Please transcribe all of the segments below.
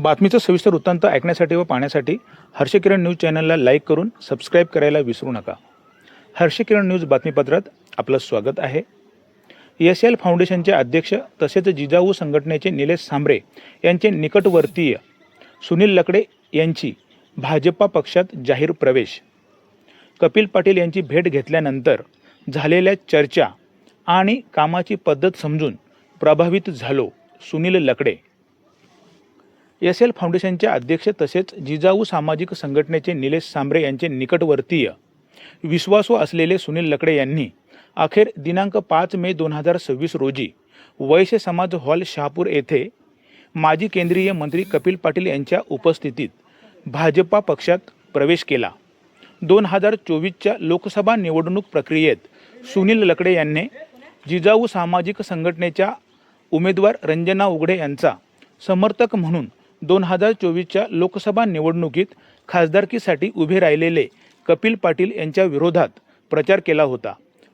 बातमीचं सविस्तर वृत्तांत ऐकण्यासाठी व पाहण्यासाठी हर्षकिरण न्यूज चॅनलला लाईक करून सबस्क्राईब करायला विसरू नका। हर्षकिरण न्यूज बातमीपत्रात आपलं स्वागत आहे। एस.एल. फाउंडेशनचे अध्यक्ष तसेच जिजाऊ संघटनेचे निलेश सांबरे यांचे निकटवर्तीय सुनील लकडे यांची भाजपा पक्षात जाहीर प्रवेश। कपिल पाटील यांची भेट घेतल्यानंतर झालेल्या चर्चा आणि कामाची पद्धत समजून प्रभावित झालो, सुनील लकडे। एस.एल. फाउंडेशनचे अध्यक्ष तसेच जिजाऊ सामाजिक संघटनेचे निलेश सांबरे यांचे निकटवर्तीय विश्वासू असलेले सुनील लकडे यांनी अखेर दिनांक 5 मे 2026 रोजी वैश्य समाज हॉल शहापूर येथे माजी केंद्रीय मंत्री कपिल पाटील यांच्या उपस्थितीत भाजपा पक्षात प्रवेश केला। 2024च्या लोकसभा निवडणूक प्रक्रियेत सुनील लकडे यांनी जिजाऊ सामाजिक संघटनेच्या उमेदवार रंजना उघडे यांचा समर्थक म्हणून 2024च्या लोकसभा निवडणुकीत खासदारकीसाठी उभे राहिलेले कपिल पाटील यांच्या विरोधात प्रचार केला होता।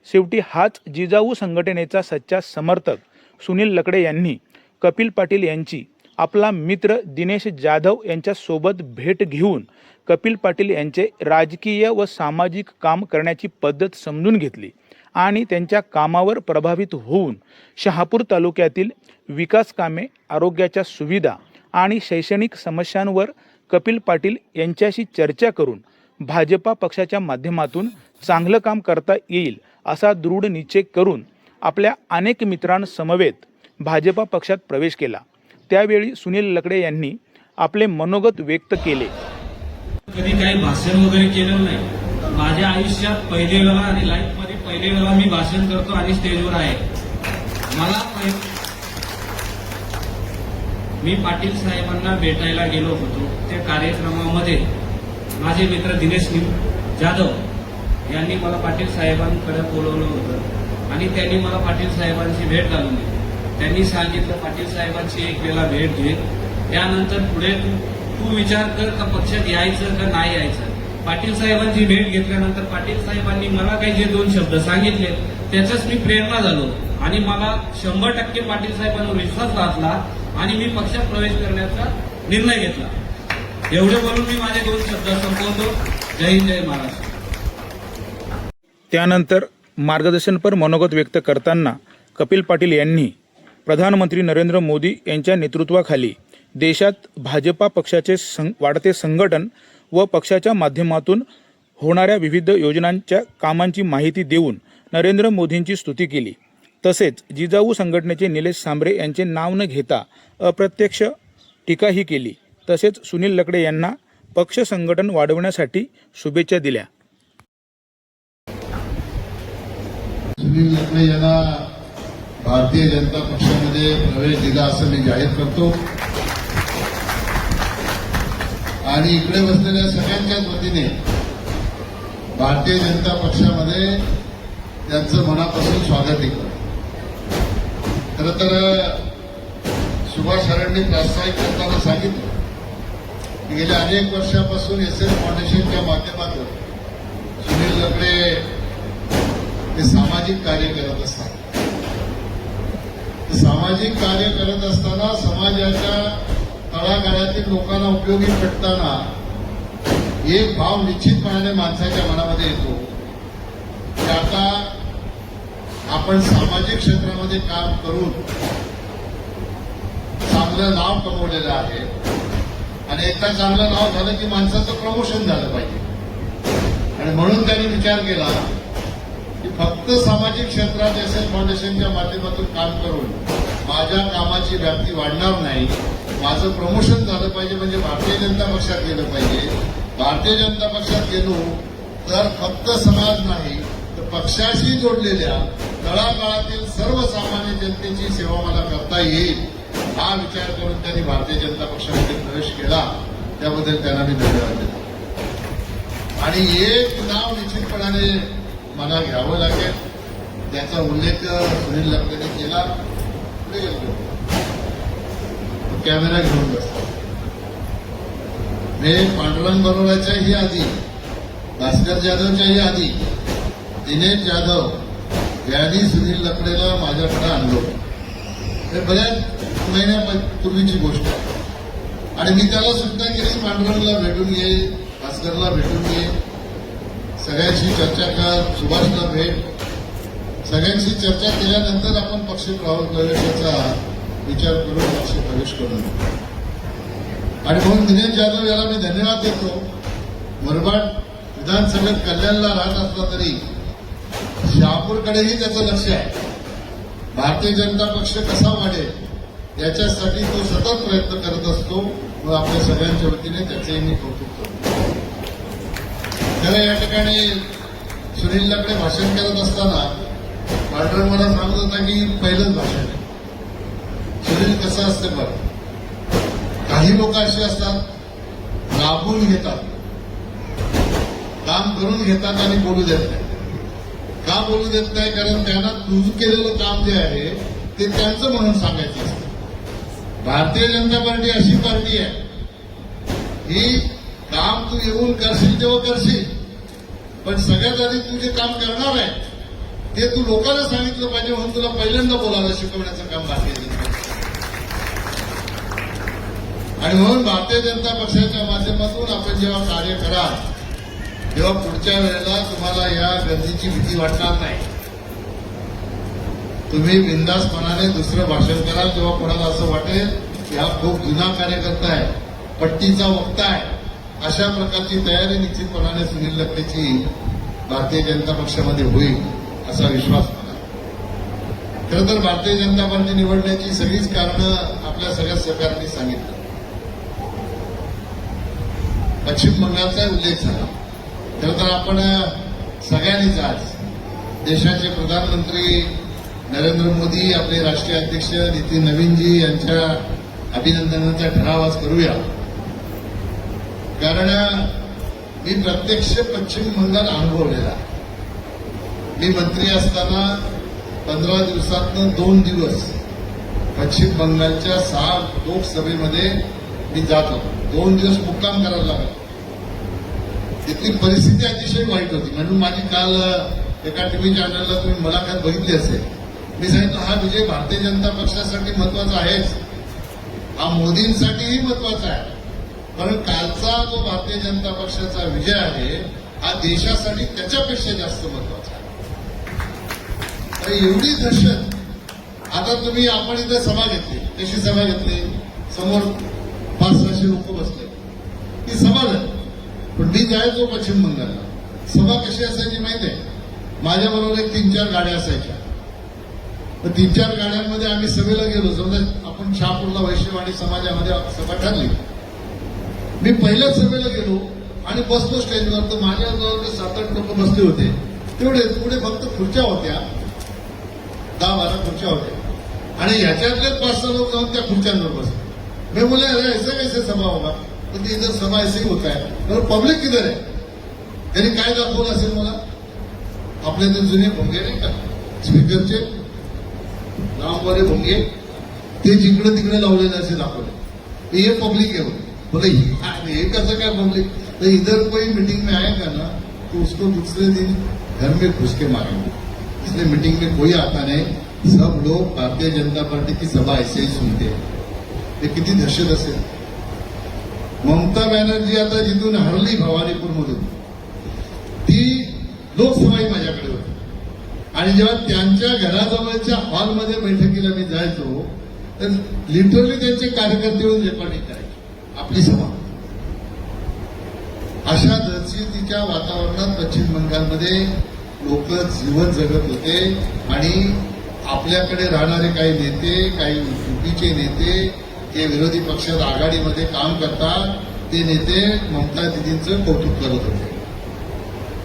शेवटी हाच जिजाऊ संघटनेचा सच्चा समर्थक सुनील लकडे यांनी कपिल पाटील यांची आपला मित्र दिनेश जाधव यांच्या सोबत भेट घेऊन कपिल पाटील यांचे राजकीय व सामाजिक काम करण्याची पद्धत समजून घेतली आणि त्यांच्या कामावर प्रभावित होऊन शहापूर तालुक्यातील विकास कामे, आरोग्याच्या सुविधा आणि शैक्षणिक समस्यांवर कपिल पाटील यांच्याशी चर्चा करून भाजपा पक्षाच्या माध्यमातून चांगलं काम करता येईल असा दृढ निश्चय करून आपल्या अनेक मित्रांसमवेत भाजपा पक्षात प्रवेश केला। त्यावेळी सुनील लकडे यांनी आपले मनोगत व्यक्त केले। कधी काही भाषण वगैरे केलं नाही। माझ्या आयुष्यात पहिली वेळा आणि लाईफ मध्ये पहिली वेळा मी भाषण करतो आणि स्टेजवर आहे। मी पाटील साहेबांना भेटायला गेलो होतो। त्या कार्यक्रमामध्ये माझे मित्र दिनेश जाधव यांनी मला पाटील साहेबांकडे बोलवलं होतं आणि त्यांनी मला पाटील साहेबांची भेट घालून दिली। त्यांनी सांगितलं, पाटील साहेबांची एक वेळा भेट घे, त्यानंतर पुढे तू विचार कर का पक्षात यायचं का नाही यायचं। पाटील साहेबांची भेट घेतल्यानंतर पाटील साहेबांनी मला काही जे 2 शब्द सांगितले त्याचाच मी प्रेरणा झालो आणि मला 100% पाटील साहेबांवर विश्वास वाटला आणि मी पक्षात प्रवेश करण्याचा निर्णय घेतला। एवढे बोलून मी माझे 2 शब्द संपवतो। जय हिंद, जय महाराष्ट्र। त्यानंतर मार्गदर्शनपर मनोगत व्यक्त करताना कपिल पाटील यांनी प्रधानमंत्री नरेंद्र मोदी यांच्या नेतृत्वाखाली देशात भाजपा पक्षाचे वाढते संघटन व पक्षाच्या माध्यमातून होणाऱ्या विविध योजनांच्या कामांची माहिती देऊन नरेंद्र मोदींची स्तुती केली। तसेच जिजाऊ संघटनेचे निलेश सांबरे यांचे नाव न घेता अप्रत्यक्ष टीकाही केली। तसेच सुनील लकडे यांना पक्ष संघटन वाढवण्यासाठी शुभेच्छा दिल्या। सुनील लकडे यांना भारतीय जनता पक्षामध्ये प्रवेश दिला असं मी जाहीर करतो आणि इकडे बसलेल्या सगळ्यांच्याच वतीने भारतीय जनता पक्षामध्ये त्यांचं मनापासून स्वागत करतो। खरं तर सुभाष सरांनी प्रोत्साहित करताना सांगितलं की गेल्या अनेक वर्षापासून एस.एल. फाउंडेशनच्या माध्यमातून सुनील लकडे हे सामाजिक कार्य करत असतात। सामाजिक कार्य करत असताना समाजाच्या तळागाळातील लोकांना उपयोगी पडताना एक भाव निश्चितपणाने माणसाच्या मनामध्ये येतो की आता आपण सामाजिक क्षेत्रामध्ये काम करून चांगलं नाव कमवलेलं आहे आणि एकदा चांगलं नाव झालं की माणसाचं प्रमोशन झालं पाहिजे आणि म्हणून त्यांनी विचार केला की फक्त सामाजिक क्षेत्रात एस.एल. फाउंडेशनच्या माध्यमातून काम करून माझ्या कामाची व्याप्ती वाढणार नाही, माझं प्रमोशन झालं पाहिजे, म्हणजे भारतीय जनता पक्षात गेलं पाहिजे। भारतीय जनता पक्षात गेलो तर फक्त समाज नाही तर पक्षाशी जोडलेल्या तळागाळातील सर्वसामान्य जनतेची सेवा मला करता येईल, हा विचार करून त्यांनी भारतीय जनता पक्षामध्ये प्रवेश केला। त्याबद्दल त्यांना मी धन्यवाद देतो आणि एक नाव निश्चितपणाने मला घ्यावं लागेल, त्याचा उल्लेख सुनील लकडेने केला। पुढे गेलो कॅमेरा घेऊन बसला। मी पांडुरंग बरोबरच्याही आधी, भास्कर जाधवच्याही आधी दिनेश जाधव यांनी सुनील लकडेला माझ्याकडे आणलं। हे बऱ्याच महिन्यापूर्वीची गोष्ट आहे। आणि मी त्याला सूचना केली, पांडुरंगला भेटून घे, भास्करला भेटून घे, सगळ्यांशी चर्चा कर, सुभाषला भेट. सगळ्यांशी चर्चा केल्यानंतर आपण पक्ष प्रवेशाचा विचार करून पक्ष प्रवेश करून. आणि म्हणून दिनेश जाधव याला मी धन्यवाद देतो. मुरबाड विधानसभेत कल्याणला राहत असला तरी शहापूरकडेही त्याचं लक्ष आहे. भारतीय जनता पक्ष कसा वाढेल याच्यासाठी तो सतत प्रयत्न करत असतो व आपल्या सगळ्यांच्या वतीने त्याचेही मी कौतुक करतो. खरं या ठिकाणी सुनीलकडे भाषण करत असताना पांडुरंग मला सांगत होता की पहिलंच भाषण आहे. सुनील कसं असतं बरं, काही लोक असे असतात राबवून घेतात, काम करून घेतात आणि बोलू देत नाही. का बोलू देत नाही? कारण त्यांना तुझं केलेलं काम जे आहे ते त्यांचं म्हणून सांगायचं असतं. भारतीय जनता पार्टी अशी पार्टी आहे ही काम तू येऊन करशील तेव्हा करशील, पण सगळ्यात आधी तू जे काम करणार आहे ते तू लोकांना सांगितलं पाहिजे, म्हणून तुला पहिल्यांदा बोलायला शिकवण्याचं काम भारतीय जनता आणि म्हणून भारतीय जनता पक्षाच्या माध्यमातून आपण जेव्हा कार्य कराल तेव्हा पुढच्या वेळेला तुम्हाला या गर्दीची भीती वाटणार नाही. तुम्ही बिनधास्तपणाने दुसरं भाषण कराल तेव्हा कोणाला असं वाटेल की हा खूप जुना कार्यकर्ता आहे, पट्टीचा वक्ता आहे. अशा प्रकारची तयारी निश्चितपणाने सुनील लकडेची भारतीय जनता पक्षामध्ये होईल असा विश्वास मला. खरं तर भारतीय जनता पार्टी निवडण्याची सगळीच कारणं आपल्या सगळ्या सहकाऱ्यांनी सांगितलं. पश्चिम बंगालचा उल्लेख झाला. खरं तर आपण सगळ्यांनीच आज देशाचे प्रधानमंत्री नरेंद्र मोदी, आपले राष्ट्रीय अध्यक्ष नितीन नवीनजी यांच्या अभिनंदनाचा ठराव आज करूया. कारण मी प्रत्यक्ष पश्चिम बंगाल अनुभवलेला. मी मंत्री असताना 15 दिवसातनं 2 दिवस पश्चिम बंगालच्या 6 लोकसभेमध्ये मी जात होतो. 2 दिवस मुक्काम करायला लागला. तिथली परिस्थिती अतिशय वाईट होती. म्हणून माझी काल एका टीव्ही चॅनलला तुम्ही मुलाखत बघितली असेल. मी सांगितलं हा विजय भारतीय जनता पक्षासाठी महत्वाचा आहेच, हा मोदींसाठीही महत्वाचा आहे. कारण कालचा जो भारतीय जनता पक्षाचा विजय आहे हा देशासाठी त्याच्यापेक्षा जास्त महत्वाचा आहे. एवढी दहशत. आता तुम्ही आपण इथे सभा घेतली, कशी सभा घेतली? समोर 500-600 लोक बसले, ती सभा झाली. पण मी जायचो पश्चिम बंगालला, सभा कशी असायची माहिती आहे? माझ्याबरोबर एक 3-4 गाड्या असायच्या. तर 3-4 गाड्यांमध्ये आम्ही सभेला गेलो. समजा आपण शहापूरला वैश्यवाडी समाजामध्ये सभा ठरली. मी पहिल्याच सभेला गेलो आणि बसलो स्टेजवर. तर माझ्याजवळ 7-8 लोक बसले होते. तेवढे पुढे फक्त खुर्च्या होत्या, 10-12 खुर्च्या होत्या आणि ह्याच्यातले 5-6 लोक जाऊन त्या खुर्च्यांवर बसले. मैं बोले अरे ऐसे कैसे सभा होगा? तो इधर सभा ऐसे ही होता है. बरं पब्लिक किधर आहे? त्यांनी काय दाखवलं असेल मला? आपले ते जुने भोंगे नाही का स्पीकरचे, नामवाले भोंगे, ते जिकडे तिकडे लावलेले असे दाखवले. ये पब्लिक है. बोले ये कसं काय पब्लिक? तो इधर कोई मीटिंग में आएगा ना तो उसको दूसरे दिन घर में घुस के मारेंगे. इसलिए मीटिंग में कोई आता नहीं. सब लोग भारतीय जनता पार्टी की सभा ऐसे ही सुनते हैं. हे किती दहशत असेल. ममता बॅनर्जी आता जिथून हरली भवानीपूरमधून, ती लोकसभाही माझ्याकडे होती. आणि जेव्हा त्यांच्या घराजवळच्या हॉलमध्ये बैठकीला मी जायचो तर लिटरली त्यांचे कार्यकर्ते येऊन रेकॉर्डिंग करायचे आपली सभा. अशा दहशतीच्या वातावरणात पश्चिम बंगालमध्ये लोक जीवन जगत होते. आणि आपल्याकडे राहणारे काही नेते, काही युपीचे नेते, ते विरोधी पक्षात आघाडीमध्ये काम करतात, ते नेते ममता दिदींचं कौतुक करत होते.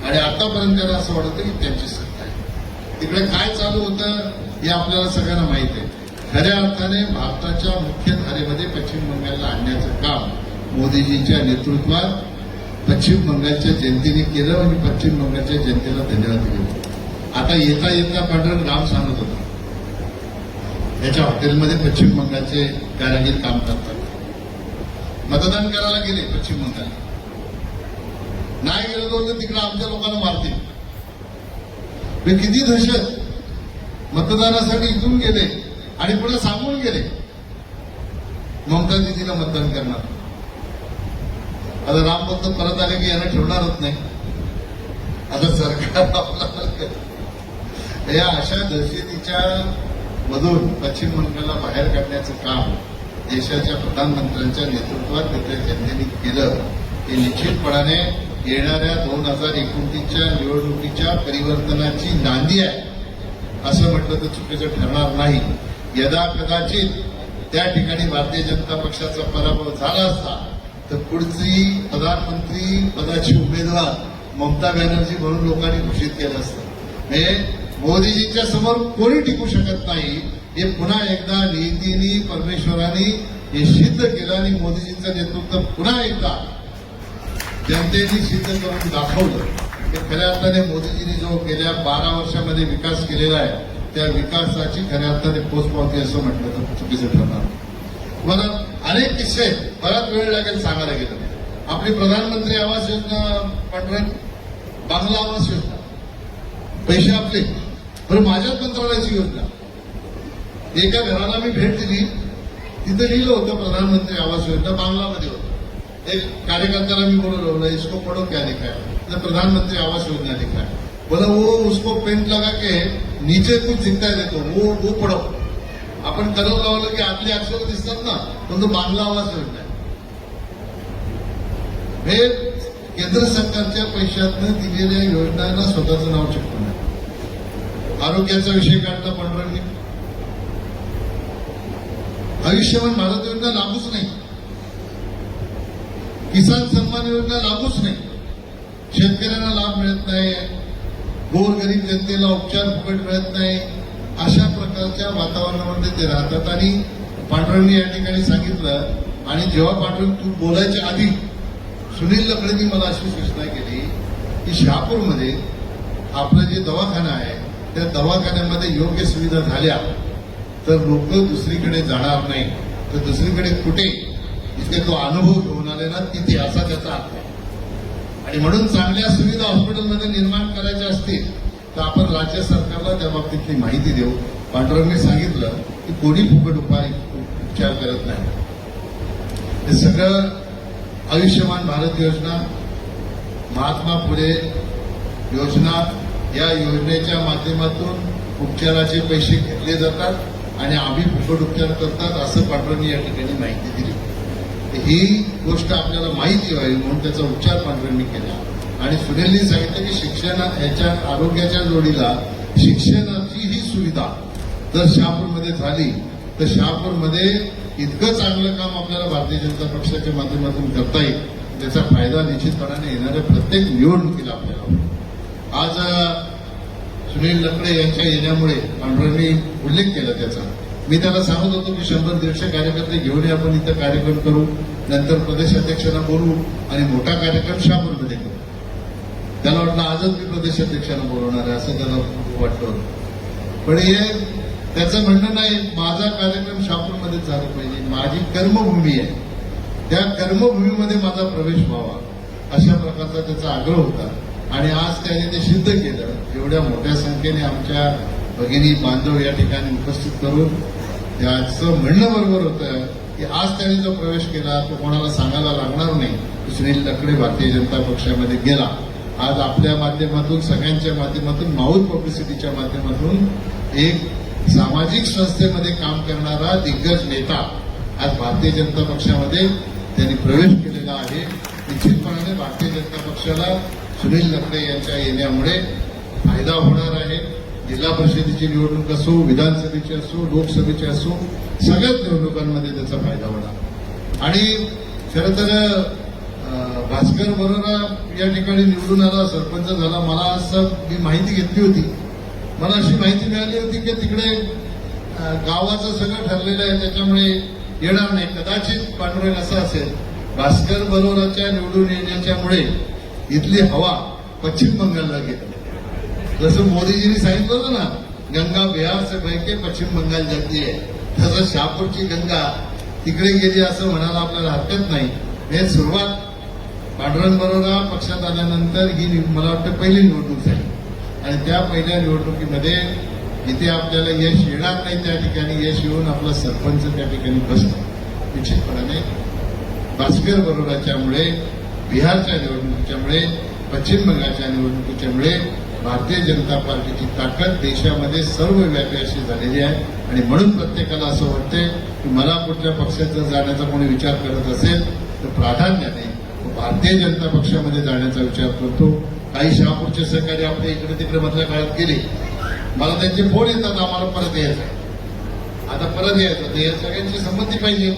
आणि आतापर्यंत त्यांना असं वाटतं की त्यांची सत्ता आहे. तिकडे काय चालू होतं हे आपल्याला सगळ्यांना माहिती आहे. खऱ्या अर्थाने भारताच्या मुख्य धारेमध्ये पश्चिम बंगालला आणण्याचं काम मोदीजींच्या नेतृत्वात पश्चिम बंगालच्या जनतेने केलं आणि पश्चिम बंगालच्या जनतेला धन्यवाद दिले. आता येता येता पांढरंग राम सांगत होता, याच्या हॉटेलमध्ये पश्चिम बंगालचे कारागीर काम करतात. मतदान करायला गेले पश्चिम बंगाल, नाही गेलो तर तिकडे आमच्या लोकांना मारतील. किती दहशत. मतदानासाठी इथून गेले आणि पुढे सांगून गेले ममता दिदीला मतदान करणार. आता राम भक्त परत आले की यांना ठेवणारच नाही. आता सरकार आपल्याला या अशा दहशतीच्या मधून पश्चिम बंगालला बाहेर काढण्याचं काम देशाच्या प्रधानमंत्र्यांच्या नेतृत्वात तिथल्या जनतेने केलं. हे निश्चितपणाने येणाऱ्या 2029च्या निवडणुकीच्या परिवर्तनाची नांदी आहे असं म्हटलं तर चुकीचं ठरणार नाही. यदा कदाचित त्या ठिकाणी भारतीय जनता पक्षाचा पराभव झाला असता तर पुढची प्रधानमंत्री पदाची उमेदवार ममता बॅनर्जी म्हणून लोकांनी घोषित केलं असतं. म्हणजे मोदीजींच्या समोर कोणी टिकू शकत नाही हे पुन्हा एकदा नियतीने परमेश्वराने हे सिद्ध केलं आणि मोदीजींचं नेतृत्व पुन्हा एकदा जनतेने सिद्ध करून दाखवलं. ते खऱ्या अर्थाने मोदीजींनी जो गेल्या 12 वर्षामध्ये विकास केलेला आहे त्या विकासाची खऱ्या अर्थाने पोचपावती असं म्हटलं तर चुकीचं ठरणार. मला अनेक किस्से बराच वेळ लागेल सांगायला गेलं. आपली प्रधानमंत्री आवास योजना पांढरण बांगला आवास योजना पैसे आपले बरं माझ्याच मंत्रालयाची योजना. एका घराला मी भेट दिली तिथं लिहिलं होतं प्रधानमंत्री आवास योजना बांगलामध्ये होतं. एक कार्यकर्त्याला मी बोलवलं इसको पढ़ो क्या लिखा है तो प्रधानमंत्री आवास योजना लिखा है. बोला वो उसको पेंट लगा के नीचे कुछ दिखता है देखो वो पढ़ो. आपण कलर लावलं की आतली अक्षर दिसतात ना पण तो बांगला आवास योजना आहे. हे केंद्र सरकारच्या पैशातनं दिलेल्या योजनांना स्वतःचं नाव चिकटून आहे. आरोग्याचा विषय काढला पंढरंनी. आयुष्यमान भारत योजना लागूच नाही. किसान सन्मान योजना लागूच नाही. शेतकऱ्यांना लाभ मिळत नाही. गोरगरीब जनतेला उपचार फुकट मिळत नाही. अशा प्रकारच्या वातावरणामध्ये ते राहतात. आणि पांढरंनी या ठिकाणी सांगितलं आणि जेव्हा पांढरंग तू बोलायच्या आधी सुनील लकडेंनी मला अशी सूचना केली की शहापूरमध्ये आपलं जे दवाखाना आहे त्या दवाखान्यामध्ये योग्य सुविधा झाल्या तर लोक दुसरीकडे जाणार नाही तर दुसरीकडे कुठे जिथे तो अनुभव घेऊन आले ना तिथे असा त्याचा अर्थ आहे. आणि म्हणून चांगल्या सुविधा हॉस्पिटलमध्ये निर्माण करायच्या असतील तर आपण राज्य सरकारला त्या बाबतीतली माहिती देऊ. पांढरंगने सांगितलं की कोणी फुकट उपचार करत नाही. हे सगळं आयुष्यमान भारत योजना महात्मा फुले योजना या योजनेच्या माध्यमातून उपचाराचे पैसे घेतले जातात आणि आम्ही फुकट उपचार करतात असं पांढरंनी या ठिकाणी माहिती दिली. ही गोष्ट आपल्याला माहिती व्हावी म्हणून त्याचा उच्चार पांढरंनी केला. आणि सुनीलनी सांगितलं की याच्या आरोग्याच्या जोडीला शिक्षणाची ही सुविधा जर शहापूरमध्ये झाली तर शहापूरमध्ये इतकं चांगलं काम आपल्याला भारतीय जनता पक्षाच्या माध्यमातून करता येईल. त्याचा फायदा निश्चितपणाने येणाऱ्या प्रत्येक निवडणुकीला आपल्याला होईल. आज सुनील लकडे यांच्या येण्यामुळे पांढरंनी उल्लेख केला त्याचा. मी त्याला सांगत होतो की 100-150 कार्यकर्ते घेऊन आपण इथं कार्यक्रम करू नंतर प्रदेशाध्यक्षांना बोलू आणि मोठा कार्यक्रम शहापूरमध्ये करू. त्याला वाटलं आजच मी प्रदेशाध्यक्षांना बोलवणार आहे असं त्याला वाटलं होतं. पण हे त्याचं म्हणणं नाही माझा कार्यक्रम शहापूरमध्येच झाला पाहिजे. माझी कर्मभूमी आहे त्या कर्मभूमीमध्ये माझा प्रवेश व्हावा अशा प्रकारचा त्याचा आग्रह होता. आणि आज त्याने ते सिद्ध केलं. एवढ्या मोठ्या संख्येने आमच्या भगिनी बांधव या ठिकाणी उपस्थित करून त्याचं म्हणणं बरोबर होतं की आज त्याने जो प्रवेश केला तो कोणाला सांगायला लागणार नाही की सुनील लकडे भारतीय जनता पक्षामध्ये गेला. आज आपल्या माध्यमातून सगळ्यांच्या माध्यमातून माऊथ पब्लिसिटीच्या माध्यमातून एक सामाजिक संस्थेमध्ये काम करणारा दिग्गज नेता आज भारतीय जनता पक्षामध्ये त्यांनी प्रवेश केलेला आहे. निश्चितपणाने भारतीय जनता पक्षाला सुनील लकडे यांच्या येण्यामुळे फायदा होणार आहे. जिल्हा परिषदेची निवडणूक असो विधानसभेची असो लोकसभेची असो सगळ्याच निवडणुकांमध्ये त्याचा फायदा होणार. आणि खरं तर भास्कर बरोरा या ठिकाणी निवडून आला सरपंच झाला. मला असं मी माहिती घेतली होती. मला अशी माहिती मिळाली होती की तिकडे गावाचं सगळं ठरलेलं आहे त्याच्यामुळे येणार नाही. कदाचित पांडुरंग असं असेल भास्कर बरोराच्या निवडून येण्याच्यामुळे इथली हवा पश्चिम बंगालला गेली. जसं मोदीजींनी सांगितलं होतं ना गंगा बिहार से बह के पश्चिम बंगाल जाती है तसं शहापूरची गंगा तिकडे गेली असं म्हणायला आपल्याला हरकत नाही. हे सुरुवात पांडुरंग बरोरा पक्षात आल्यानंतर ही मला वाटतं पहिली निवडणूक झाली आणि त्या पहिल्या निवडणुकीमध्ये जिथे आपल्याला यश येणार नाही त्या ठिकाणी यश येऊन आपला सरपंच त्या ठिकाणी बसतो. निश्चितपणाने भास्कर बरोराच्यामुळे बिहारच्या निवडणुकीच्यामुळे, पश्चिम बंगालच्या निवडणुकीच्यामुळे भारतीय जनता पार्टीची ताकद देशामध्ये सर्वव्यापी अशी झालेली आहे. आणि म्हणून प्रत्येकाला असं वाटतंय की मला कुठल्या पक्षात जर जाण्याचा कोणी विचार करत असेल तर प्राधान्याने भारतीय जनता पक्षामध्ये जाण्याचा विचार करतो. काही शहापूरचे सहकारी आपल्या इकडे तिकडे मधल्या काळात गेले, मला त्यांचे फोन येतात, आम्हाला परत यायचं, आता परत यायचं. तर या सगळ्यांची संमती पाहिजे.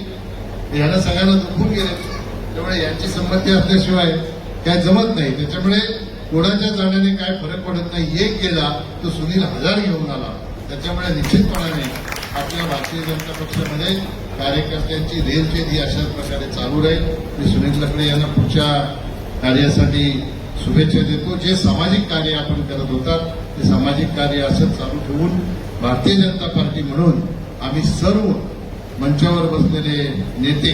ह्याला सगळ्यांना दुखून गेले, त्यामुळे यांची संमती असल्याशिवाय काय जमत नाही. त्याच्यामुळे कोणाच्या जाण्याने काय फरक पडत नाही. एक गेला तो सुनील हजार घेऊन आला. त्याच्यामुळे निश्चितपणाने आपल्या भारतीय जनता पक्षामध्ये कार्यकर्त्यांची रेलचेल ही अशाच प्रकारे चालू राहील. मी सुनील लकडे यांना पुढच्या कार्यासाठी शुभेच्छा देतो. जे सामाजिक कार्य आपण करत होतात ते सामाजिक कार्य असंच चालू ठेवून भारतीय जनता पार्टी म्हणून आम्ही सर्व मंचावर बसलेले नेते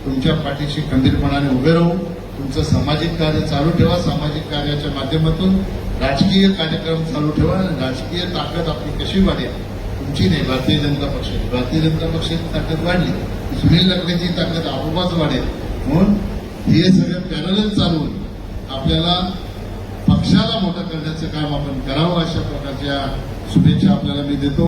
तुमच्या पाठीशी खंबीरपणाने उभे राहू. तुमचं सामाजिक कार्य चालू ठेवा. सामाजिक कार्याच्या माध्यमातून राजकीय कार्यक्रम चालू ठेवा. आणि राजकीय ताकद आपली कशी वाढेल, तुमची नाही, भारतीय जनता पक्षाची. भारतीय जनता पक्षाची ताकद वाढली की सुनील लकडेची ताकद आपोआपच वाढेल. म्हणून हे सगळं पॅरलल चालवून आपल्याला पक्षाला मोठं करण्याचं काम आपण करावं, अशा प्रकारच्या शुभेच्छा आपल्याला मी देतो.